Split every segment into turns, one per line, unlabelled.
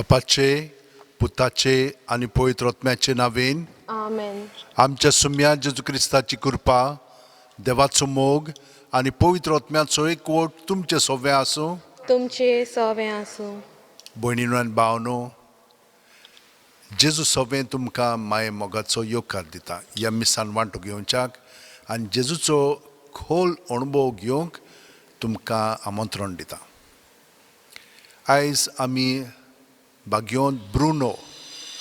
बापाचे, पुताचे आणि पवित्र आत्म्याचे नावेन
आमेन.
आमच्या सुम्या जेजू क्रिस्ताची कृपा, देवाचो मोग आणि पवित्र आत्म्याचो एकवट तुमचे सोवे आसूं.
तुमचे सवे आसूं.
भयणीनो आनी भावनो, जेजू सोवे तुमकां माये मोगाचो योगकार दिता. ह्या मिसान वांटो घेवच्याक आनी जेजूचो खोल अणभव घेवंक तुमकां आमंत्रण दिता. आयज आमी बागयोन ब्रुनो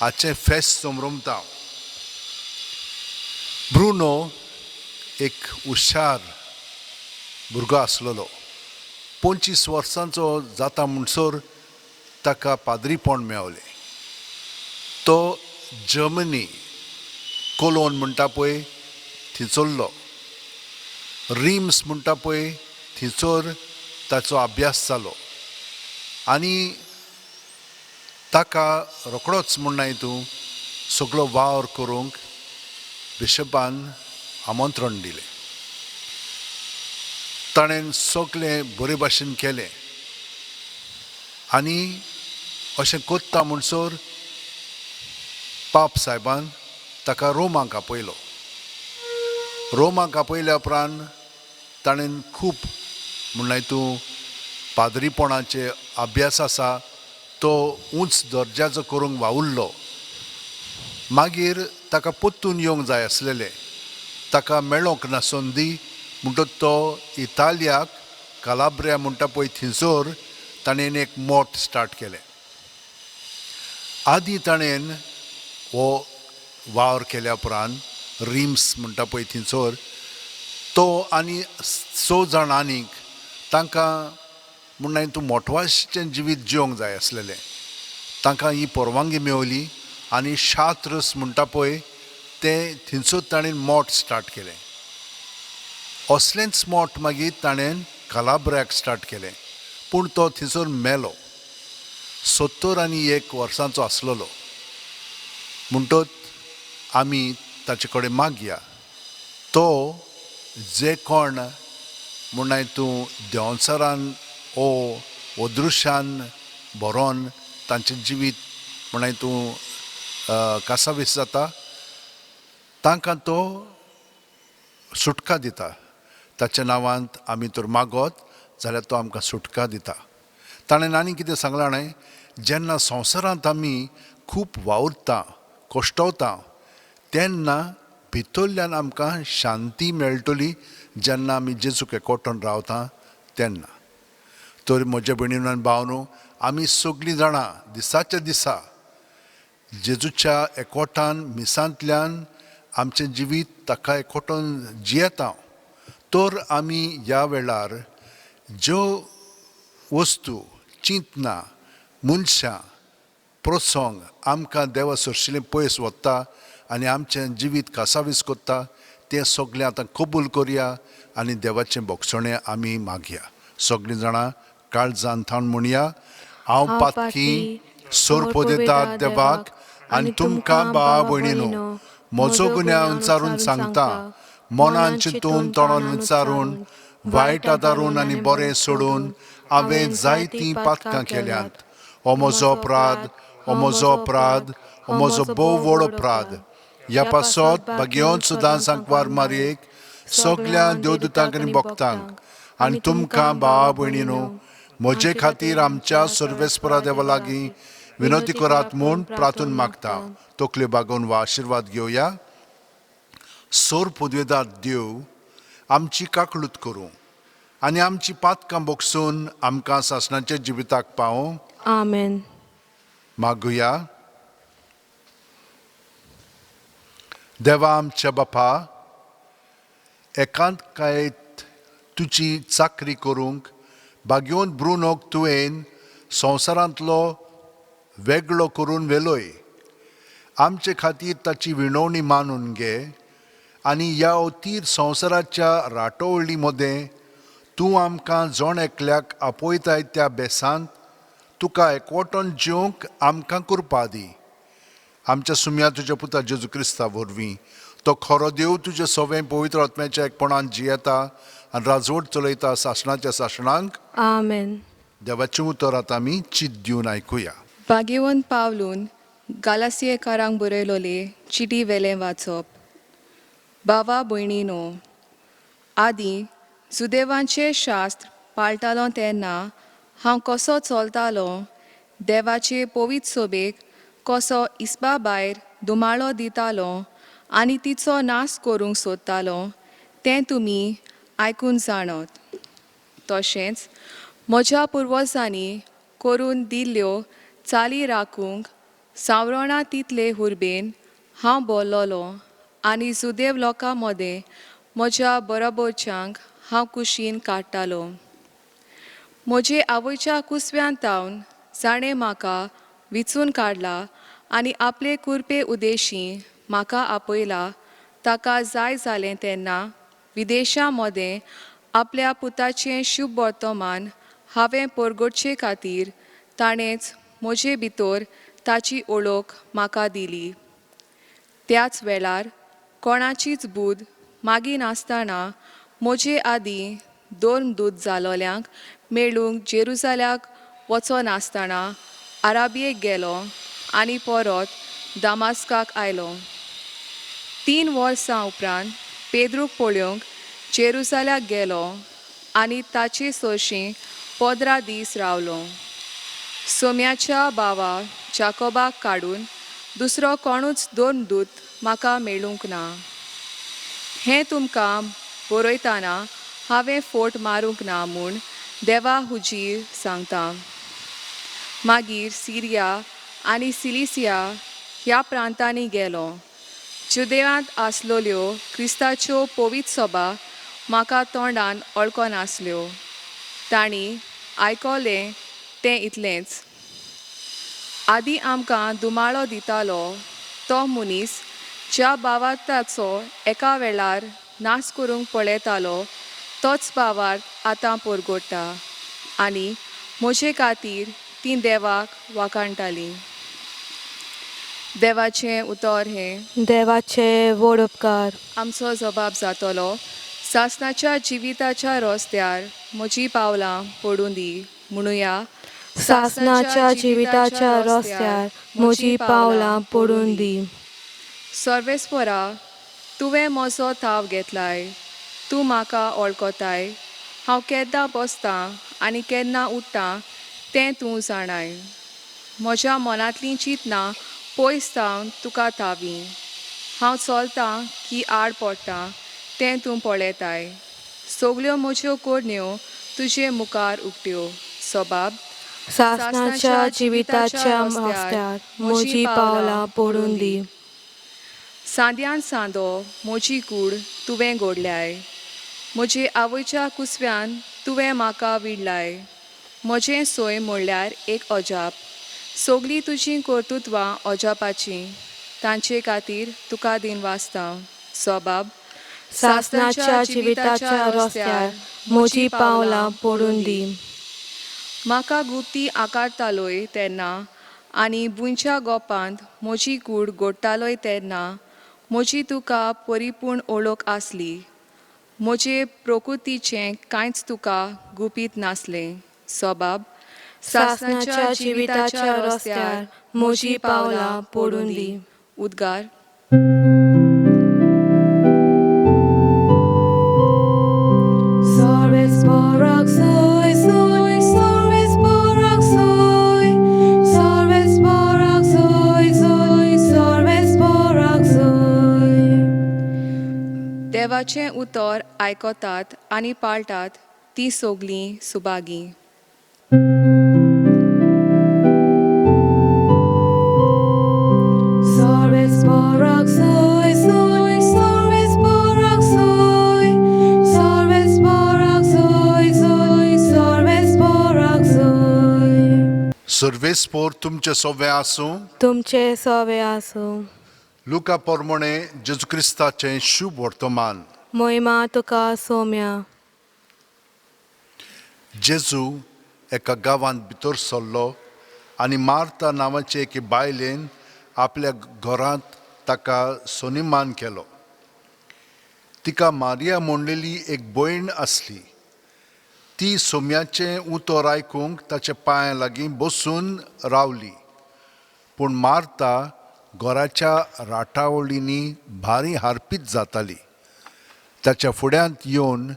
हाचें फेस्त समरमता. ब्रुनो एक हुशार भुरगो आसलेलो. 25 वर्सांचो जाता म्हणसर ताका पाद्रीपण मेळलें. तो जर्मनी कोलोन म्हणटा पळय थंयसरलो. रिम्स म्हणटा पळय थंयसर ताचो अभ्यास जालो आनी ताका रोखडोच म्हणना हितूं सगळो वावर करूंक बिशपान आमंत्रण दिलें. ताणें सगळें बरे भाशेन केलें आनी अशें कोत्ता म्हणसर पाप साहेबान ताका रोमाक आपयलो. रोमाक आपयल्या उपरांत ताणें खूब म्हणना हितूं पाद्रीपणाचे अभ्यास आसा तो उंच दर्जाचो करूंक वावुरलो. मागीर ताका परतून येवंक जाय आसलेलें. ताका मेळोंक ना संदी म्हणटच तो इटालियाक कालाब्रिया म्हणटा पळय थंयसर ताणें एक मोठ स्टार्ट केलें. आदीं ताणें हो वावर केल्या उपरांत रिम्स म्हणटा पळय थंयसर तो आनी 6 जाण आनीक तांकां म्हणना हितूं मोठवाशें जिवीत जिवंक जाय आसलेलें. तांकां ही परवानगी मेवली आनी शात्रस म्हणटा पळय तें थंयसर ताणें मोठ स्टार्ट केलें. असलेंच मोठ मागीर ताणें कालाब्रियाक स्टार्ट केलें. पूण तो थंयसर मेलो. 71 वर्सांचो आसलेलो. म्हणटच आमी ताचे कडेन मागया तो जे कोण म्हणना हितूं देंवचारान ओ दृश्यान बरोवन तांचें जिवीत म्हणना हितूं कासावीस जाता तांकां तो सुटका दिता. ताच्या नांवांत आमी तर मागोत जाल्यार तो आमकां सुटका दिता. ताणें आनी कितें सांगलां जाणां, जेन्ना संवसारांत आमी खूब वावुरता कश्टवता तेन्ना भितरल्यान आमकां शांती मेळटली जेन्ना आमी जेजूक एकवटून रावता तेन्ना. तर म्हज्या भयणीनो आनी भावनो, आमी सगळीं जाणां दिसाच्या दिसा जेजूच्या एकवटान मिसांतल्यान आमचें जिवीत ताका एकवटून जियेता. तर आमी ह्या वेळार ज्यो वस्तू चिंतना मनशां प्रसंग आमकां देवा सरशिल्लें पयस व्हरता आनी आमचें जिवीत कासावीस कोत्ता तें सगळें आतां कबूल करया आनी देवाचें भोगसणें आमी मागया. सगळीं जाणां काळजान थाण म्हणया, हांव पातकी सोरपोदेतात देवाक आनी तुमकां भाव भयणीनो म्हजो गुन्यांव विचारून सांगता. मनान चिंतून तोंडान विचारून वायट आदारून आनी बरें सोडून हांवें जायतीं पातकां केल्यांत. हो म्हजो अपराध, हो म्हजो अपराध, हो म्हजो भोव व्हड अपराध. ह्या पासत भाग्योन सुद्दां सांकवार मारयेक सगळ्या देवदूतांक आनी भक्तांक आनी तुमकां भावा भयणीनो म्हजे खातीर आमच्या सर्वेस्परा देवा लागीं विनंती करात म्हूण प्रार्थून मागता. तकल्यो बागोवन वा आशिर्वाद घेवया. सोर पदवेदार देव आमची काकळूत करूं आनी आमची पातकां भोगसून आमकां सासणाच्या जिविताक पावूं.
आमेन.
मागुया. देवा आमच्या बापा, एकांतकायेत तुजी चाकरी करूंक बागयोन ब्रुनोक तुवें संवसारांतलो वेगळो करून वेलोय. आमचे खातीर ताची विणवणी मानून घे आनी ह्या अतीर संवसाराच्या राटोवळी मदें तूं आमकां जण एकल्याक आपयताय त्या बेसांत तुका एकवटून जिवंक आमकां कृपा दी. आमच्या सुम्या तुज्या पुता जेजू क्रिस्ता वरवीं तो खरो देव तुजे सवें पवित्र आत्म्याच्या एकपणान जियेता आनी राजवट चलयता सासणाच्या सासणांक.
आमेन.
देवाचें उतर आतां आमी चित दिवन आयकुया.
भाग्यवन पावलून गालासियेकारांक बरयलोले चिटी वेलें वाचप. भावा भयणीनो, आदीं सुदैवांचें शास्त्र पाळटालो तेन्ना हांव कसो चलतालो, देवाचे पवित्र सोबेक कसो इस्बा भायर दुमाळो दितालो आनी तिचो नाश करूंक सोदतालो तें तुमी आयकून जाणत. तशेंच म्हज्या पुर्वजांनी करून दिल्ल्यो चाली राखूंक सावरणां तितले हुर्बेन हांव बोल्लोलो आनी सुदैव लोकां मदें म्हज्या बरोबरच्यांक हांव कुशीन काडटालो. म्हजे आवयच्या कुसव्यान तावन जाणें म्हाका विचून काडला आनी आपले कुरपे उद्देशीं म्हाका आपयला. ताका जाय जालें तेन्ना विदेशां मदें आपल्या पुताचें शुभ वर्तमान हांवें परगडचे खातीर ताणेंच म्हजे भितर ताची ओळख म्हाका दिली. त्याच वेळार कोणाचीच बूद मागी नासतना म्हजे आदीं 2 दूत जालोल्यांक मेळूंक जेरुसाल्याक वचोनासतना आराबियेक गेलो आनी परत दामास्काक आयलो. 3 वर्सां उपरांत पेद्रूक पळोवंक जेरुसाल्याक गेलो आनी ताचे सोयशीं 15 दीस रावलो. सोम्याच्या भावा जाकोबाक काडून दुसरो कोणूच 2 दूत म्हाका मेळूंक ना. हें तुमकां बरयतना हांवें फोट मारूंक ना म्हूण देवा हुजीर सांगतां. मागीर सिरिया आनी सिलिसिया ह्या प्रांतांनी गेलो. जुदेयांत आसलोल्यो क्रिस्ताच्यो पवित्र सभा म्हाका तोंडान वळखनासल्यो. तांणी आयकलें तें इतलेंच. आदीं आमकां दुमाळो दितालो तो मनीस ज्या भावार्थाचो एका वेळार नाश करूंक पळयतालो तोच भावार्थ आतां परगडटा आनी म्हजे खातीर ती देवाक वाखाणटाली. देवाचें उतर हें.
देवाचे व्हड उपकार.
आमचो जबाब जातलो. सासणाच्या जिविताच्या रस्त्यार म्हजी पावलां पडूं दी. म्हणुया,
सासणाच्या जिविताच्या रस्त्यार म्हजी पावलां पडून दी.
सर्वेस्परा, तुवें म्हजो थाव घेतलाय. तूं म्हाका वळखताय. हांव केन्ना बसतां आनी केन्ना उठ्ठां तें तूं जाणाय. म्हज्या मनांतलीं चिंतनां पयस सावन तुका थावी. हांव चलतां की आड पडटां तें तूं पळयताय. सगल्यो म्हज्यो कोडण्यो तुजे मुखार उक्त्यो. सबाब,
सासणाच्या जिविताच्या रस्त्यार म्हजी पावलां पडून दी.
सांद्यान सांदो म्हजी कूड तुवें घोडल्याय. म्हजे आवयच्या कुसव्यान तुवें म्हाका विडलाय. म्हजें सोय म्हणल्यार एक अजाप. सगलीं तुजीं कर्तुत्वां अजापाचीं. तांचे खातीर तुका दिनवासतां. सबाब,
सासणाच्या जिविताच्या रस्त्यार म्हजी पावलां पडून दी.
म्हाका गुप्ती आकारतालोय तेन्ना आनी बुंच्या गोपांत म्हजी कूड घोडटालोय तेन्ना म्हजी तुका परिपूर्ण ओळख आसली. म्हजे प्रकृतीचें कांयच तुका गुपीत नासलें. सबाब,
सासणाच्या जिविताच्या रस्त्यार म्हजी पावलां पडून दी.
उद्गार. देवाचें उतर आयकतात आनी पाळटात ती सगलीं सुभागी.
सर्वेस्पोर तुमचे सोवे आसूं.
तुमचे सवे आसूं.
लुका पोरमोणे जेजू क्रिस्ताचें शुभ वर्तमान.
मोहिमा तुका सोम्या.
जेजू एका गांवांत भितर सरलो आनी मार्ता नांवाचे एके बायलेन आपल्या घरांत ताका सोनिमान केलो. तिका मारिया म्हणलेली एक भयण आसली. ती सोम्याचें उतर आयकूंक ताच्या पांया लागीं बसून रावली. पूण मार्ता घराच्या राटावळींनी भारी हारपीत जाताली. ताच्या फुड्यांत येवन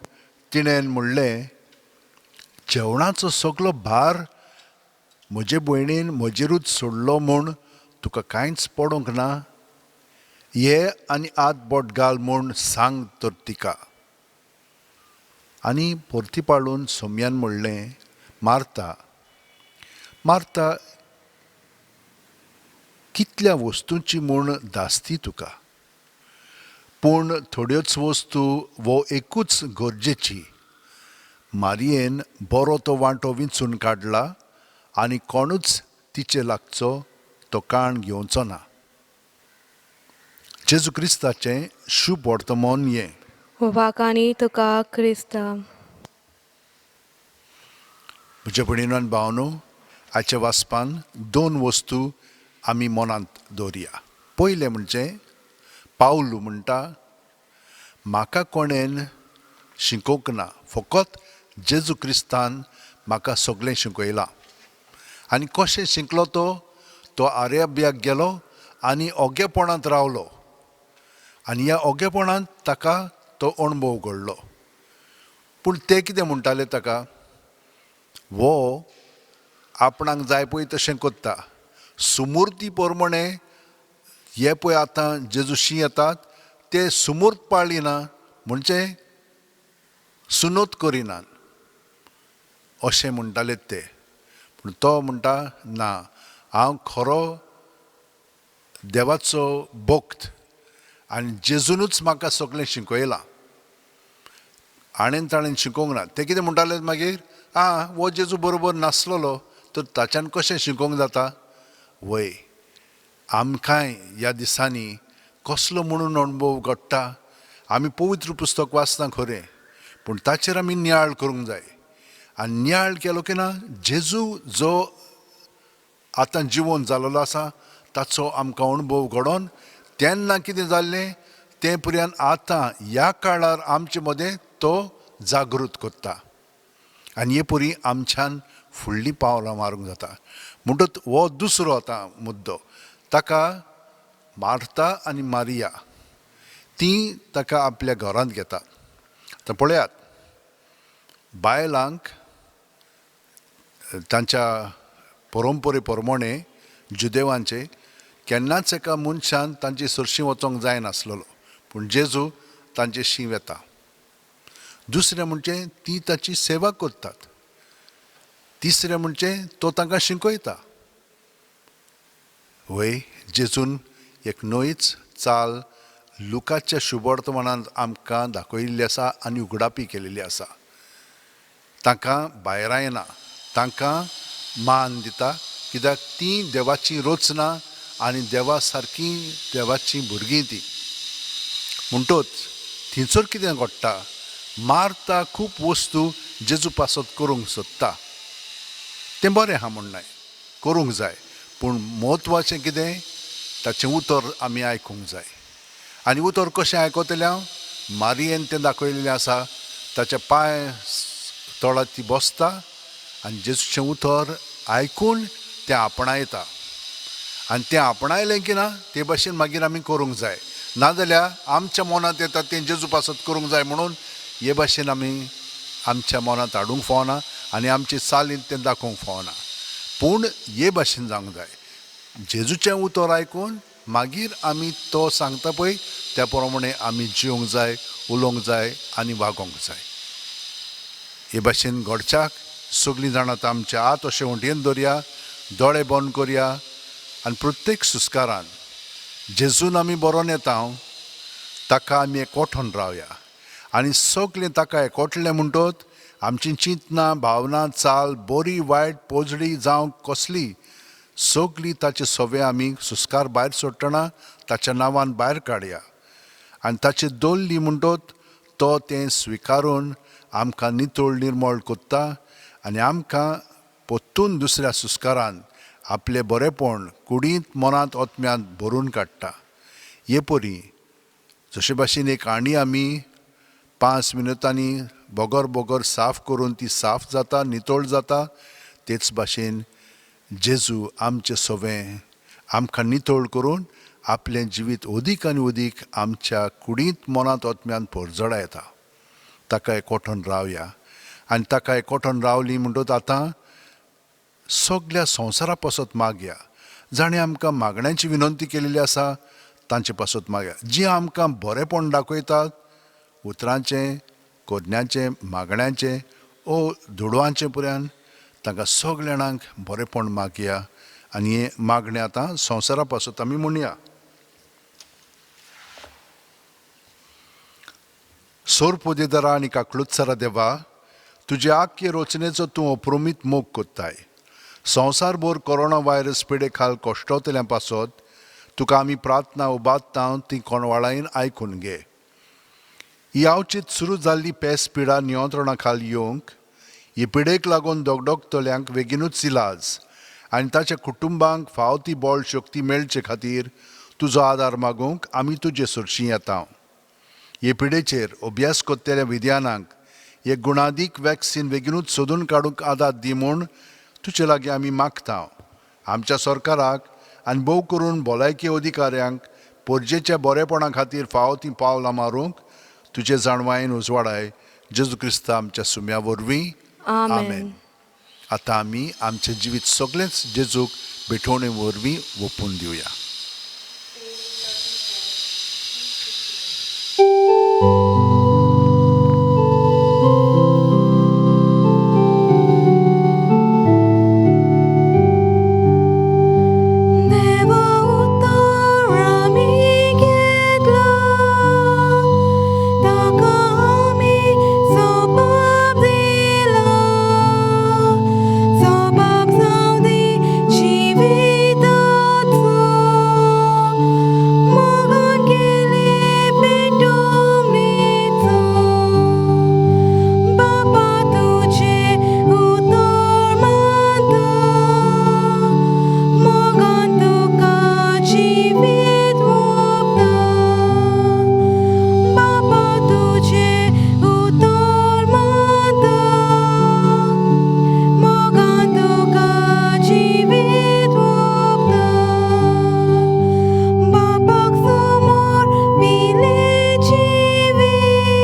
तिणें म्हणलें, जेवणाचो सगलो भार म्हजे भयणीन म्हजेरूच सोडलो म्हूण तुका कांयच पडोंक ना? ये आनी आत बोट घाल म्हूण सांग तर तिका. आनी परती पाळून सोम्यान म्हणलें, मार्ता मार्ता, कितल्या वस्तूंची म्हूण धास्ती तुका, पूण थोड्योच वस्तू वो एकूच गरजेची. मारयेन बरो तो वांटो विंचून काडला आनी कोणूच तिचे लागचो तो काण घेवचो ना. जेजू क्रिस्ताचें शुभ वर्तमान हें.
वाकानी तुका क्रिस्ता.
म्हज्या भयणीनो आनी भावनो, आयच्या वाचपान 2 वस्तू आमी मनांत दवरया. पयलें म्हणजे पावलू म्हणटा, म्हाका कोणेन शिकोवंक ना, फकत जेजू क्रिस्तान म्हाका सगळें शिकयलां. आनी कशें शिकलो तो आर्याब्याक गेलो आनी ओगेपणांत रावलो. आनी ह्या ओगेपणांत ताका तो अणभव घडलो. पूण ते कितें म्हणटाले ताका, वो आपणाक जाय पळय तशें कोत्ता. सुमूर्ती प्रमाणे हे पळय आतां जेजूशी येतात ते सुमूर्त पाळिना, म्हणजे सुनोत करिनात अशें म्हणटाले ते. पूण तो म्हणटा, ना, हांव खरो देवाचो भक्त आनी जेजूनूच म्हाका सगळें शिकयलां. हाणेन ताणेन शिकोवंक ना. ते कितें म्हणटाले मागीर, वो जेजू बरोबर नासलेलो तर ताच्यान कशें शिकोवंक जाता? वय, आमकांय ह्या दिसांनी कसलो म्हणून अणभव घडटा. आमी पवित्र पुस्तक वाचता खरें, पूण ताचेर आमी नियाळ करूंक जाय. आनी नियाळ केलो की ना, जेजू जो आतां जिवंत जाल्लो आसा ताचो आमकां अणभव घडोवन तेन्ना कितें जाल्लें तें पर्यंत आतां ह्या काळार आमचे मदें तो जागृत करता. आनी हे परी आमच्यान फुडलीं पावलां मारूंक जाता. म्हणटच हो दुसरो आतां मुद्दो. ताका मार्ता आनी मारिया तीं ताका आपल्या घरांत घेतात. आतां पळयात, बायलांक तांच्या परंपरे प्रमाणे जुदेवांचे केन्नाच एका मनशान तांची सरशी वचोंक जायनासलेलो, पूण जेजू तांचे शीं येता. दुसरें म्हणजे ती ताची सेवा करतात. तिसरें म्हणजे तो तांकां शिकयता. वय, जेजून एक नवीच चाल लुकाच्या शुभवर्तमानांत आमकां दाखयिल्ली आसा आनी उगडापी केलेली आसा. तांकां भायरां येना, तांकां मान दिता, कित्याक तीं देवाची रचना आनी देवा सारकीं देवाचीं भुरगीं तीं. म्हणटच थंयसर कितें घडटा, मार्ता खूब वस्तू जेजू पासत करूंक सोदता. तें बरें आहा म्हणनाय, करूंक जाय, पूण म्हत्वाचें कितें, ताचें उतर आमी आयकूंक जाय. आनी उतर कशें आयकतलें हांव? मारयेन तें दाखयलेलें आसा. ताच्या पांय तळात ती बसता आनी जेजूचें उतर आयकून तें आपणायता. आनी तें आपणायलें की ना, ते भाशेन मागीर आमी करूंक जाय. नाजाल्यार आमच्या मनांत येता तें जेजू पासत करूंक जाय म्हणून हे भाशेन आमी आमच्या मनांत हाडूंक फावना आनी आमचे चालीन तें दाखोवंक फावना. पूण हे भाशेन जावंक जाय, जेजूचें उतर आयकून मागीर आमी तो सांगता पळय त्या प्रमाणे आमी जिवंक जाय, उलोवंक जाय आनी वागोवंक जाय. हे भाशेन घडच्याक सगळीं जाणां आतां आमच्या हात अशें वंटयेन दवरया, दोळे बंद करया आनी प्रत्येक सुस्कारान जेजून आमी बरोवन येता, ताका आमी एकवठून रावया. आनी सगळें ताका एकवटलें म्हणटच आमची चिंतना, भावना, चाल बरी वायट पोजडी जावं कसली, सगळी ताचे सवे आमी सुस्कार भायर सोडटना ताच्या नांवान भायर काडया. आनी ताचे दवरली म्हणटच तो तें स्विकारून आमकां नितळ निर्मळ कोत्ता आनी आमकां पोत्तून दुसऱ्या सुस्कारान आपलें बरेंपण कुडींत मनांत ओतम्यांत भरून काडटा. हे परी जशे भाशेन एक आणी आमी 5 मिनटांनी बोगोर साफ करून ती साफ जाता, नितळ जाता, तेच भाशेन जेजू आमचें सवें आमकां नितळ करून आपलें जिवीत ओदीक आनी ओदीक आमच्या कुडींत मनांत ओतम्यान पोरजोडा येता. ताका एकवटून रावया. आनी ताका एकवटून रावली म्हणटच आतां सगळ्या संवसारा पासत मागया. जाणें आमकां मागण्यांची विनंती केलेली आसा तांचे पासत मागया. जी आमकां बरेंपण दाखयतात, उतरांचें, कोदण्यांचें, मागण्यांचें ओ दुडवांचें पुऱ्यान तांकां सगळ्या जाणांक बरेंपण मागया. आनी हे मागणें आतां संवसारा पासत आमी म्हणया. सोर पोदेदारा आनी काकळुत्सरा देवा, तुजे आख्खे रचनेचो तूं अप्रुमीत मोग कोत्ताय. संवसारभर कोरोना व्हायरस पिडे खाल कोश्टवतल्या पासत तुका आमी प्रार्थना उबारता ती कोणवाळायेन आयकून घे. ही आवचीत सुरू जाल्ली पेस पिडा नियंत्रणा खाल येवंक, हे पिडेक लागून दोगदोगतल्यांक बेगीनूच इलाज आनी ताच्या कुटुंबांक फाव ती बळ शक्ती मेळचे खातीर तुजो आदार मागूंक आमी तुजे सुरशीं येता. हे पिडेचेर अभ्यास कोत्तेल्या विद्यानांक हे गुणादीक वॅक्सीन बेगीनूच सोदून काडूंक आदार दी म्हूण तुजे लागीं आमी मागता. आमच्या सरकाराक आनी भोव करून भलायकी अधिकाऱ्यांक पोरजेच्या बरेपणा खातीर फाव ती पावलां मारूंक तुजे जाणवायेन उजवाडाय. जेजू क्रिस्त आमच्या सुम्या वरवीं.
आमेन.
आतां आमी आमचें जिवीत सगळेंच जेजूक भेटोवणे वरवीं ओपून दिवया.
देवा उतार आमी घेतला, ताका आमी सोबाब दिला. सोबाब जावं दी जिविताचो, मोगान केले पेटोवणेचो. बापा तुजे उतार मानता, मोगान तुका जिवीत वोगता. बापा तुजे उतार मानता, मोगान तुका जिवीत वोगता. बापाक समोर पिले जिवीत,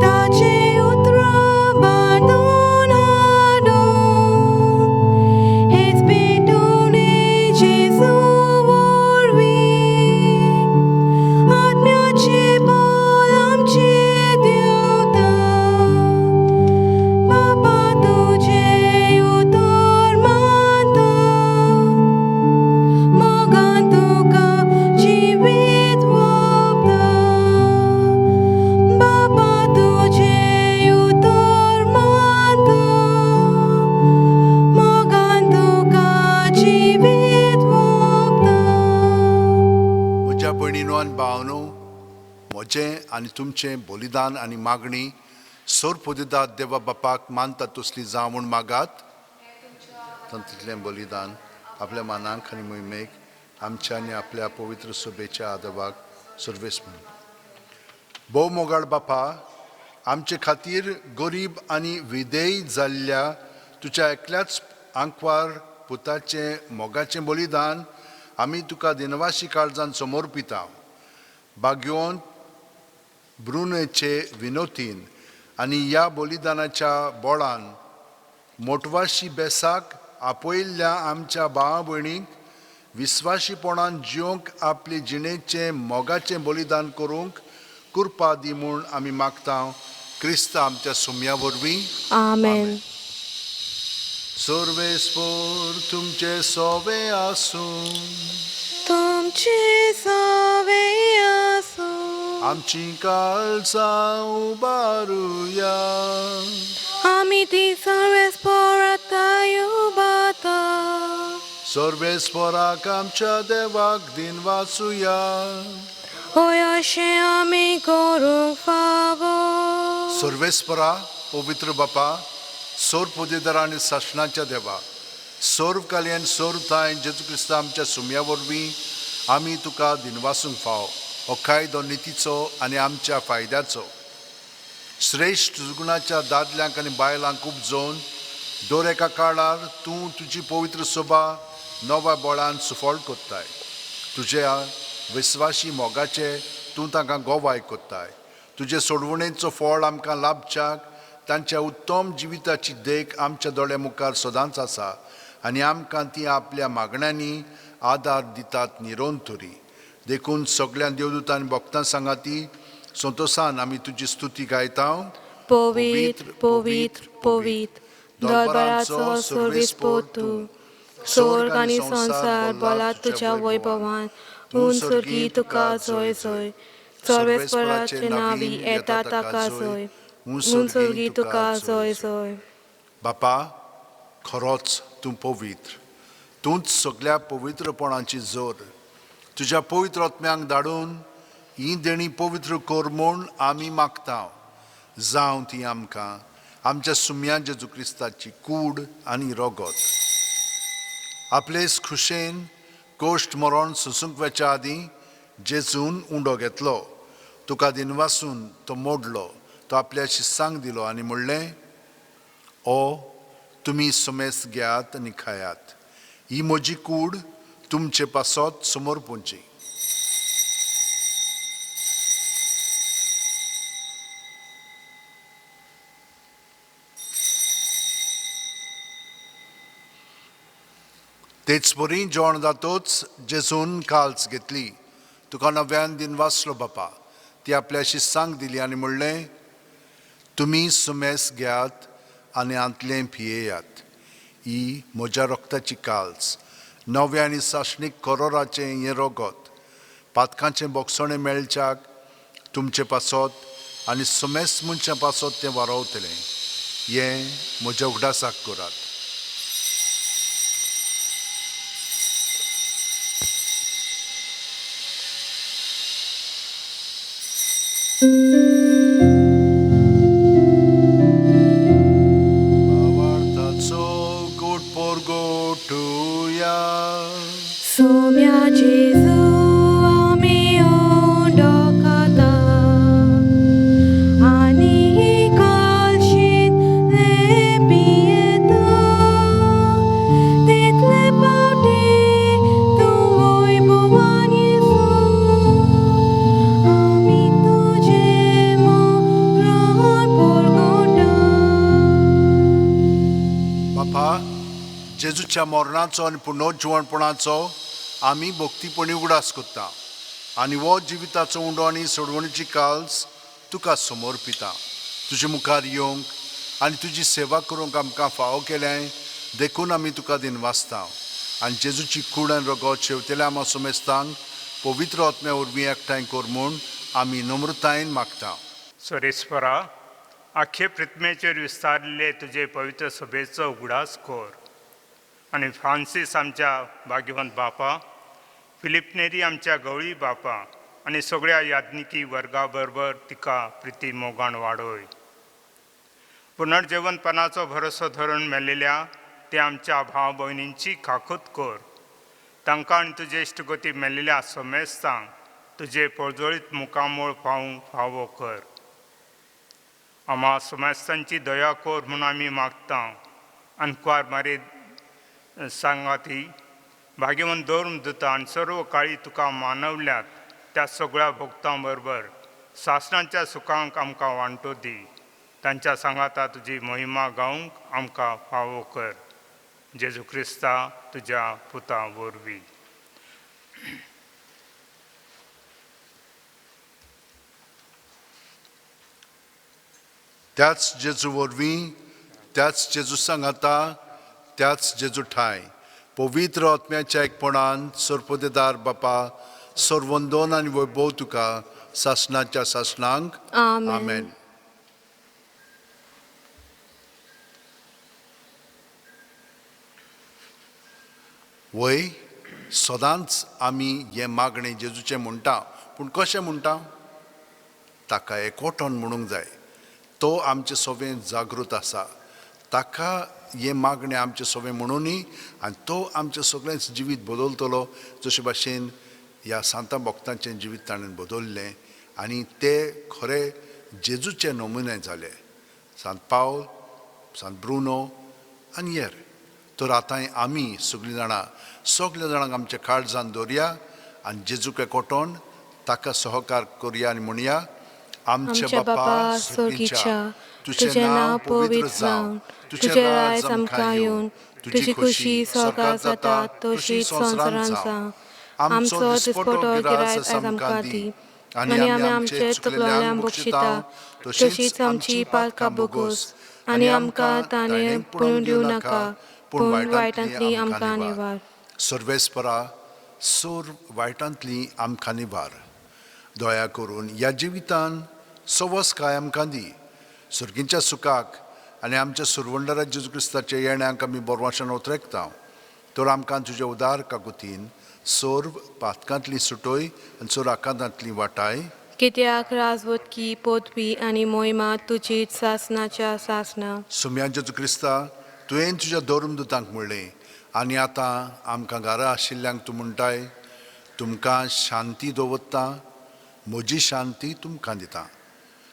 ताचे उतरां बांदून हाडून, हेच पेटोवणे जेजू वरवीं. आत्म्याचे बोल आमचे देंवता. बापा तुजे उतार मानता, मोगान तुका जिवीत वोगता. बापा तुजे उतार मानता, मोगान तुका जिवीत वोगता.
म्हज्या भयणीनो आनी भावनो, म्हजें आनी तुमचें बलिदान आनी मागणी सोर पोदेदार देवा बापाक मानता तसली जावं म्हूण मागात. तातूंतलें बलिदान आपल्या मानांक आनी मोहिमेक आमच्या आनी आपल्या पवित्र सभेच्या आदवाक सर्वेस म्हणून. भोव मोगाळ बापा, आमचे खातीर गरीब आनी विधेय जाल्ल्या तुज्या एकल्याच आंकवार पुताचें मोगाचें बलिदान आमी तुका दिनवाशी काळजान समर्पिता. भाग्योन ब्रुनेचे विनोतीन आनी ह्या बलिदानाच्या बोळान मोटवाशी बेसाक आपयल्ल्या आमच्या भावा भयणींक विस्वाशीपणान जिवंक आपले जिणेचें मोगाचें बलिदान करूंक कृपा दी म्हूण आमी मागता. क्रिस्त आमच्या सुम्या वरवीं.
आमेन.
सर्वेस्पोर तुमचे सोवे आसूं,
तुमचे सवे आसूं.
आमची काळजां उबारुया.
आमी ती सर्वेस्पराताय उबारता.
सर्वेस्पोराक आमच्या देवाक दिन वाचुया.
होय अशें आमी करूंक फावो.
सर्वेस्परा पवित्र बापा, सोर पोदेदार आनी शासनाच्या देवा, सोर्व काल्यान सोर्व थाय जेजू क्रिस्त आमच्या सुम्या वरवीं आमी तुका दिनवासूंक फाव. हो कायदो नितीचो आनी आमच्या फायद्याचो. श्रेश्ठ जुगणाच्या दादल्यांक आनी बायलांक उपजोवन दर एका काळार तूं तुजी पवित्र सभा नव्या बळान सुफळ कोत्ताय. तुज्या विस्वासी मोगाचे तूं तांकां गोवाय कोत्ताय. तुजे सोडवणेचो फळ आमकां लाभच्याक तांच्या उत्तम जिविताची देख आमच्या दोळ्या मुखार सदांच आसा आनी आमकां ती आपल्या मागण्यांनी आदार दितात निरोंतरी. देखून सगळ्या देवदूतांनी भक्तां सांगाती संतोशान आमी तुजी स्तुती गायता.
पवित्र पवित्र पवित्र दरबाराचो सर्वेस्पोर तूं. स्वर्ग आनी संसार बोलात तुज्या वैभवान. उंचर्गी तुका जय जय. सर्वेस्पराचे नावी येता ताका जय. उंचर्गी तुका जय जय.
बापा, खरोच तूं पवित्र. तूंच सगळ्या पवित्रपणाची जोर. तुज्या पवित्र आत्म्यांक धाडून ही देणी पवित्र कर म्हूण आमी मागता. जावं ती आमकां आमच्या सुम्या जेजू क्रिस्ताची कूड आनी रगत. आपलेच खुशेन गोश्ट मरण सुसूंक वच्या आदीं जेजून उंडो घेतलो. तुका दिनवासून तो मोडलो. तो आपल्या शिस्सांक दिलो आनी म्हणलें, ओ तुमी सुमेस घेयात आनी खायात. ही म्हजी कूड तुमचे पासत समोर पोंची. तेच बरी जेवण जातोच जेजून काल्स घेतली. तुका नव्यान दिनवासलो बापा. ती आपल्या शिस्सांक दिली आनी म्हणलें, तुमी सुमेस घेयात आनी आंतलें पियेयात. ही म्हज्या रक्ताची काल्स. नवे आनी साशणीक करोराचें हें रगत. पातकांचें बोगसणें मेळच्याक तुमचे पासत आनी सुमेस मनशां पासत तें वारवतलें. हें म्हज्या उगडासाक करात.
Sumia Jesu ami ondokata ani kalshit lepieta title pauti tu voi bovan Yesu ami tuje mo ron porgota.
बापा, जेजूच्या मरणाचो आनी पुनर्जीवणपणाचो आमी भक्तीपणी उगडास कोत्ता आनी हो जिविताचो उंडो आनी सोडवणीची काल्स तुका समर्पिता. तुजे मुखार येवंक आनी तुजी सेवा करूंक आमकां फावो केलें देखून आमी तुका दिनवासता. आनी जेजूची कूड आनी रगत शेवतेल्या आमा सुमेस्तांक पवित्र आत्म्या वरवीं एकठांय कर म्हूण आमी नम्रतायेन मागता.
सोरेस्परा, आख्खे पृथ्वीचेर विस्तारलेले तुजे पवित्र सभेचो उगडास कर आनी फ्रांसीस आमच्या भाग्यवंत बापा, फिलिप नेरी आमच्या गवळी बापा आनी सगळ्या याज्ञिकी वर्गा बरोबर तिका प्रिती मोगान वाडय. पुनर्जेवणपणाचो भरोसो धरून मेलेल्या ते आमच्या भाव भयणींची खाखत कर. तांकां आनी तुजे इश्टगती मेलेल्या समेस्तांक तुजे पळजळीत मुखामोळ पावूंक फावो कर. आम्हा समेस्तांची दया कर म्हूण आमी मागता. अनकुवार मारे सांगाती भाग्यवंत दवरून दिता आनी सर्व काळी तुका मानवल्यात त्या सगळ्या भक्तां बरोबर सासणाच्या सुखांक आमकां वांटो दी. तांच्या सांगाता तुजी महिमा गावंक आमकां फावो कर. जेजू क्रिस्ता तुज्या पुता वरवीं.
त्याच जेजू वरवीं, त्याच जेजू सांगाता, त्याच जेजू ठाय पवित्र आत्म्याच्या एकपणान सर्पदेदार बापा सर्वंदोन आनी वैभव तुका सासणाच्या सासणांक. आमेन. वय सदांच आमी हें मागणें जेजूचें म्हणटा, पूण कशें म्हणटा? ताका एकवटोन म्हणूंक जाय. तो आमचे सवें जागृत आसा. ताका हें मागणें आमचे सवें म्हणुनी आनी तो आमचें सगळेंच जिवीत बदलतलो. जशे भाशेन ह्या सांता भक्तांचें जिवीत ताणें बदललें आनी ते खरें जेजूचे नमुने जाले. सांत पावल, सांत ब्रुनो आनी हेर तर आतां आमी सगळीं जाणां सगल्या जाणांक आमच्या काळजान दवरया आनी जेजूक एकवटोन ताका सहकार करया आनी म्हणया
आमच्या बापा सोर्गीच्या तुझें नांव पवित्र जावन तुझें रायज आमकां येवन तुजी खुशी स्वर्गांत जाता तशीच संवसारांत जावं आमचो दिसपटो गिरायक आयज आमकां दी आनी आमी आमचे चुकलोल्यांक बक्षिता तशीच आमची पालकां बोगोस आनी आमकां ताणें पळोवन दिवं नाका पूण वायटांतली आमकां निवार
सर्वेस्परा सोर वायटांतली आमकां निवार दया करून ह्या जिवितान सवस काय आमकां दी सुर्गींच्या सुखाक आनी आमच्या सुरवंडरा जेजू क्रिस्ताच्या येण्याक आमी बोरवाशान उतरेकता तर आमकां तुज्या उदार काकुतीन सोर पातकांतली सुटोय आनी सोर आकांतांतली वाटाय
कित्याक राजवटकी पोतवी आनी मोहिमा तुजीच सासनाच्या सासना
सुम्या जेजू क्रिस्ता तुवें तुज्या दोरमदुतांक म्हणलें आनी आतां आमकां घरा आशिल्ल्यांक तूं म्हणटाय तुमकां शांती दवरता म्हजी शांती तुमकां दिता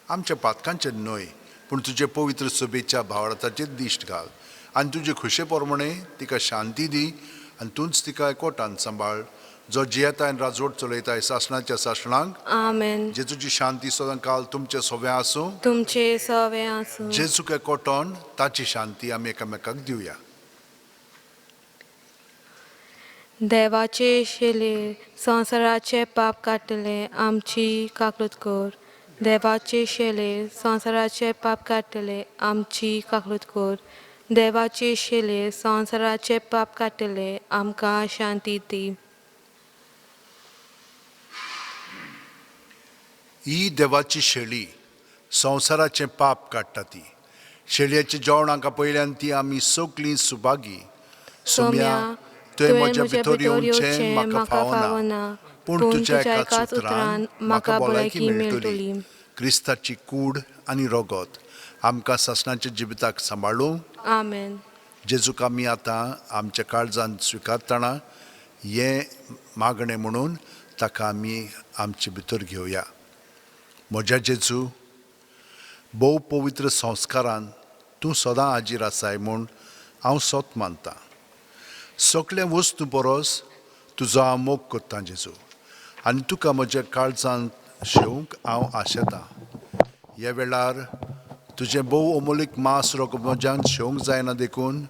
आमच्या पातकांचेर न्हय पूण तुजे पवित्र सोबेच्या भावराताचेर दिश्ट घाल आनी तुजे खुशे पोरमणे तिका शांती दी आनी तूंच तिका एकवटान सांबाळ जो जियेताय आनी राजवट चलयताय सासणाच्या सासणांक
आमेन
जेजूची शांती सदां काल तुमचे सोबे आसूं
तुमचे सवे आसूं
जेजूक एकवटोन ताची शांती आमी एकामेकाक दिवया
देवाचे शेले संवसाराचे पाप काडटले आमची काकूट कोर देवाचे शेले संवसाराचे पाप काडटले आमची काकूट कोर देवाचे शेले संवसाराचे पाप काडटले आमकां शांती दी
ही देवाची शेळी संवसाराचें पाप काडटा ती शेळयेचें जेवण हाका पयल्यान ती आमी सगळीं सुभागी सोम्या तुवें म्हज्या भितर येवचें म्हाका फावना पूण तुज्या एकाच उतरान म्हाका भलायकी मेळटली क्रिस्ताची कूड आनी रगत आमकां सासणाच्या जिविताक सांबाळूं
आमेन
जेजूक आमी आतां आमच्या काळजान स्विकारतना हें मागणें म्हणून ताका आमी आमचे भितर घेवया म्हज्या जेजू भोव पवित्र संस्कारान तूं सदां हाजीर आसाय म्हूण हांव सोत मानतां सगळे वस्तू परस तुजो हांव मोग करतां जेजू आनी तुका म्हज्या काळजान शेवंक हांव आशेतां ह्या वेळार तुजें भोव अमोलीक मास रोग म्हज्यान शेवंक जायना देखून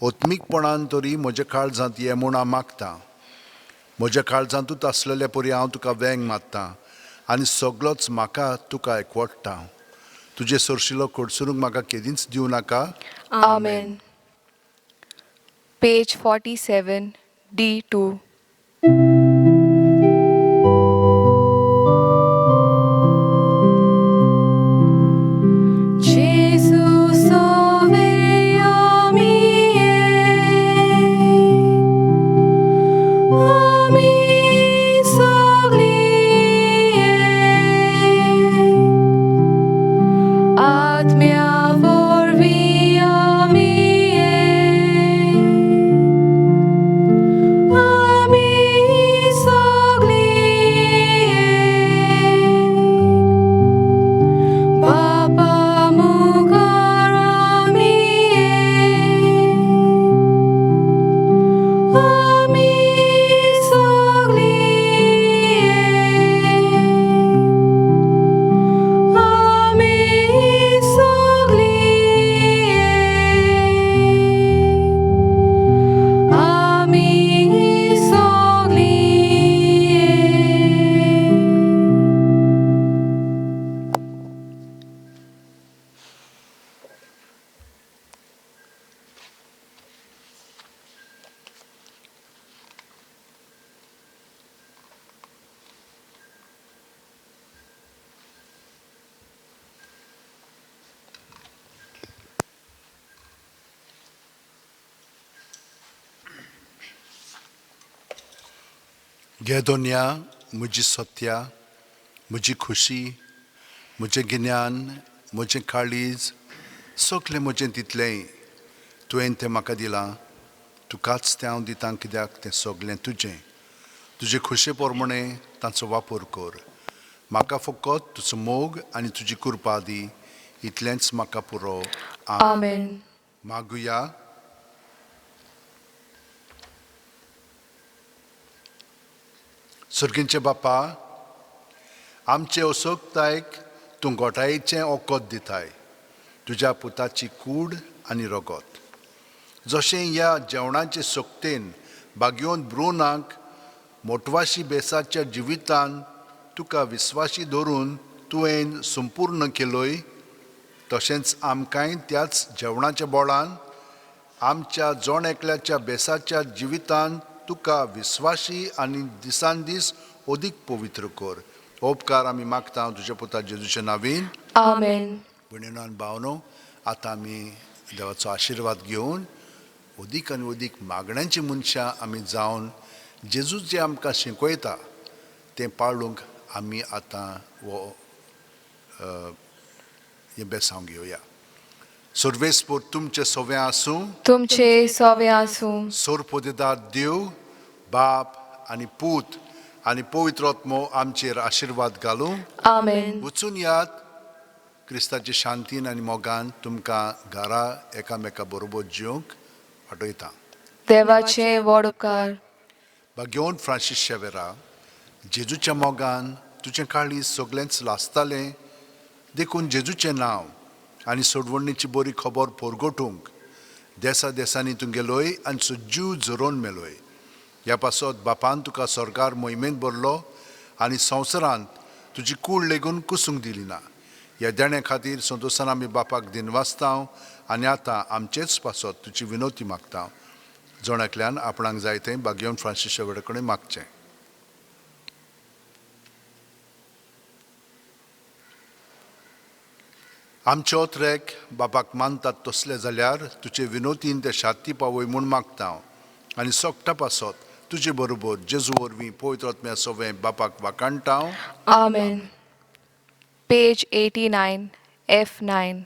ओत्मीकपणान तरी म्हज्या काळजांत ये म्हूण हांव मागतां म्हज्या काळजांतूच आसलेल्या परी हांव तुका वेंग मारतां आनी सगळोच म्हाका तुका एकवटता तुजे सरशिलो कडसरूंक म्हाका केदींच दिवं नाका
Amen. Page 47, D2.
Jesus ami sogli atmia vorvi ami sogli Baba mukarami ami sogli ami sogli ami sogli
घे दोन्या म्हजी सत्या म्हजी खुशी म्हजें गिन्यान म्हजें काळीज सगलें म्हजें तितलें तुवें तें म्हाका दिलां तुकाच तें हांव दितां कित्याक तें सगलें तुजें तुजे खुशे पोरमणे ताचो वापर कर म्हाका फकत तुजो मोग आनी तुजी कृपा दी इतलेंच म्हाका पुरो
Amen.
मागुया सुर्गींचे बापा, आमचे असोगतायक तूं गोठायेचें ओकोत दिताय तुज्या पुताची कूड आनी रगत. जशें ह्या जेवणाचे सोक्तेन बागयोन ब्रुनाक मोटवाशी बेसाच्या जिवितान तुका विस्वाशी धरून तुवें संपूर्ण केलोय, तशेंच आमकांय त्याच जेवणाच्या बोळान आमच्या जोण एकल्याच्या बेसाच्या जिवितान तुका विस्वाशी आनी दिसान दीस अदीक पवित्र कर. हो उपकार आमी मागता तुज्या पुता जेजूच्या नांवीन.
आमेन.
भयणीनो आनी भावनो, आतां आमी देवाचो आशिर्वाद घेवन अदीक आनी अदीक मागण्यांची मनशां आमी जावन जेजू जें आमकां शिकयता तें पाळूंक आमी आतां हो हें बेसांव घेवया. सर्वेस्पर तुमचे सवें आसूं.
तुमचे सवे आसूं.
सोरपोदेदार देव, बाप आनी पूत आनी पवित्र आत्मो आमचेर आशिर्वाद घालूं.
आमेन.
वचून यात क्रिस्ताचे शांतीन आनी मोगान तुमकां घरा एकामेका बरोबर जेवंक वाटयता.
देवाचे व्हड उपकार.
भाग्यवन फ्रांसीस शेवेरा, जेजूच्या मोगान तुजें काळीज सगळेंच लासतालें देखून जेजूचें नांव आनी सोडवणीची बरी खबर परगटूंक देसा देसांनी तूं गेलोय आनी सज्जू झरोवन मेलोय. ह्या पासत बापान तुका सरकार मोहिमेंत भरलो आनी संवसारांत तुजी कूड लेगून कुसूंक दिली ना. ह्या देण्या खातीर संतोशान आमी बापाक दिनवासतांव आनी आतां आमचेच पासत तुजी विनोती मागता. जोणाकल्यान आपणाक जाय तें भाग्यवन फ्रांसीस शेवेरा कडेन मागचें. आमचे ओतरेक बापाक मानतात तसले जाल्यार तुजे विनोतीन ते शांती पावय म्हूण मागता आनी सोगटा पासत तुजे बरोबर जेजू वरवीं पवित्र आत्म्या सवें बापाक वाकाणटा.
आमेन. Page 89 F9.